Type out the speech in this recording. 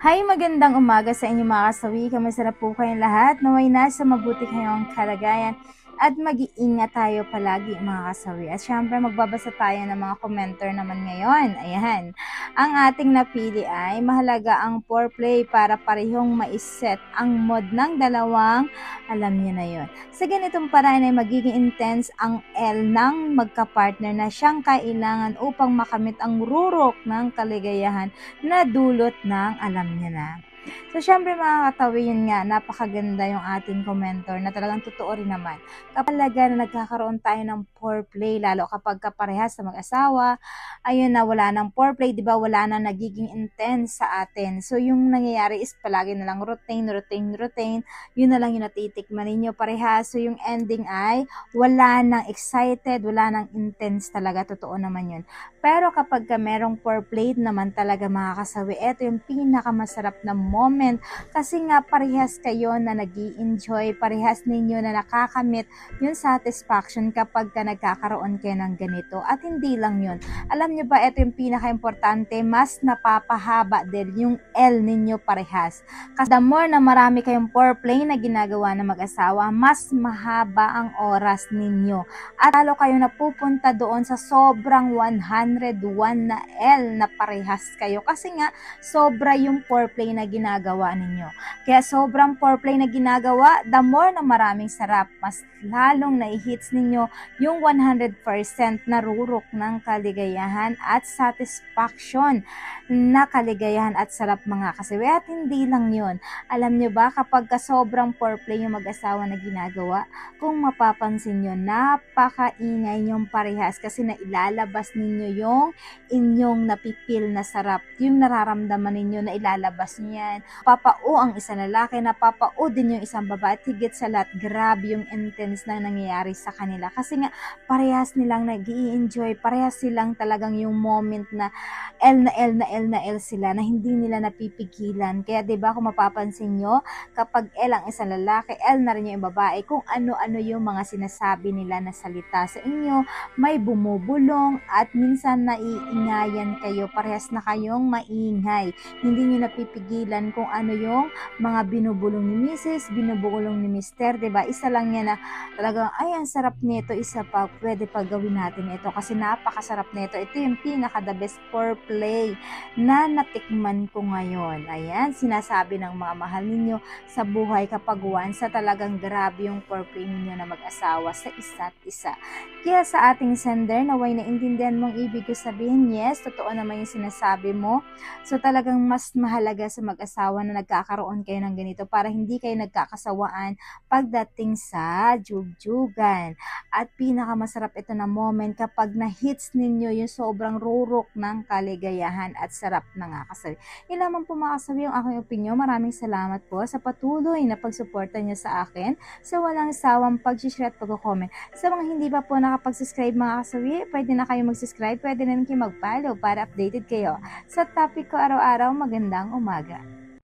Hi, magandang umaga sa inyo mga kasawi. Kamusta na po kayong lahat? Naway nasa mabuti kayong kalagayan at mag-iingat tayo palagi mga kasawi. At syempre magbabasa tayo ng mga commenter naman ngayon. Ayan. Ang ating napili ay mahalaga ang foreplay para parehong maiset ang mood ng dalawang. Alam niyo na yon. Sa ganitong paraan ay magiging intense ang L ng magka-partner na siyang kailangan upang makamit ang rurok ng kaligayahan na dulot ng alam niya na. So, syempre mga katawi, yun nga, napakaganda yung ating commenter na talagang totoo rin naman. Kapalaga na nagkakaroon tayo ng foreplay, lalo kapag kaparehas sa mag-asawa, ayun na wala ng foreplay, di ba, wala na nagiging intense sa atin. So, yung nangyayari is palagi na lang routine, yun na lang yung natitikman ninyo parehas. So, yung ending ay wala nang excited, wala nang intense talaga, totoo naman yun. Pero kapag ka merong foreplay naman talaga mga kasawi, ito yung pinakamasarap na moment kasi nga parehas kayo na nag-i-enjoy, parehas ninyo na nakakamit yung satisfaction kapag ka nagkakaroon kayo ng ganito. At hindi lang yun. Alam nyo ba, ito yung pinaka-importante, mas napapahaba din yung L ninyo parehas. Kasi the more na marami kayong foreplay na ginagawa ng mag-asawa, mas mahaba ang oras ninyo. At lalo kayo napupunta doon sa sobrang 101 na L na parehas kayo. Kasi nga, sobra yung foreplay na ginagawa ninyo. Kaya sobrang foreplay na ginagawa, the more na maraming sarap, mas lalong na-hits ninyo yung 100% na rurok ng kaligayahan at satisfaction na kaligayahan at sarap mga kasawi. At hindi lang yun. Alam nyo ba, kapag sobrang foreplay yung mag-asawa na ginagawa, kung mapapansin nyo, napakaingay nyong parehas kasi nailalabas ninyo yung inyong napipil na sarap, yung nararamdaman ninyo na ilalabas nyo yan. Napapao ang isang lalaki, napapao din yung isang babae, at higit sa lahat, grabe yung intense na nangyayari sa kanila. Kasi nga, parehas nilang nag-i-enjoy, parehas silang talagang yung moment na L sila, na hindi nila napipigilan. Kaya 'di ba kung mapapansin nyo, kapag L ang isang lalaki, L na rin yung babae, kung ano-ano yung mga sinasabi nila na salita sa inyo, may bumubulong at minsan naiingayan kayo, parehas na kayong maingay. Hindi nyo napipigilan kung ano yung mga binubulong ni Mrs., binubulong ni Mr., 'di ba? Isa lang yan na talagang, ay, ang sarap nito, isa pa, pwede pa gawin natin ito kasi napakasarap nito. Ito yung pinaka the best foreplay na natikman ko ngayon. Ayan, sinasabi ng mga mahal ninyo sa buhay kapag once sa talagang grabe yung foreplay ninyo na mag-asawa sa isa't isa. Kaya sa ating sender, naway naintindihan mong ibig ko sabihin, yes, totoo naman yung sinasabi mo. So talagang mas mahalaga sa mag-asawa na nagkakaroon kayo ng ganito para hindi kayo nagkakasawaan pagdating sa jugjugan. At pinakamasarap ito na moment kapag na-hits ninyo yung sobrang rurok ng kaligayahan at sarap na nga kasabi. Yun lamang po mga kasabi yung aking opinyon. Maraming salamat po sa patuloy na pagsuporta niyo sa akin sa walang sawang pag-share at pag-comment. Sa mga hindi pa po nakapag-subscribe mga kasabi, pwede na kayo mag-subscribe, pwede na rin kayo mag-follow para updated kayo sa topic ko araw-araw. Magandang umaga.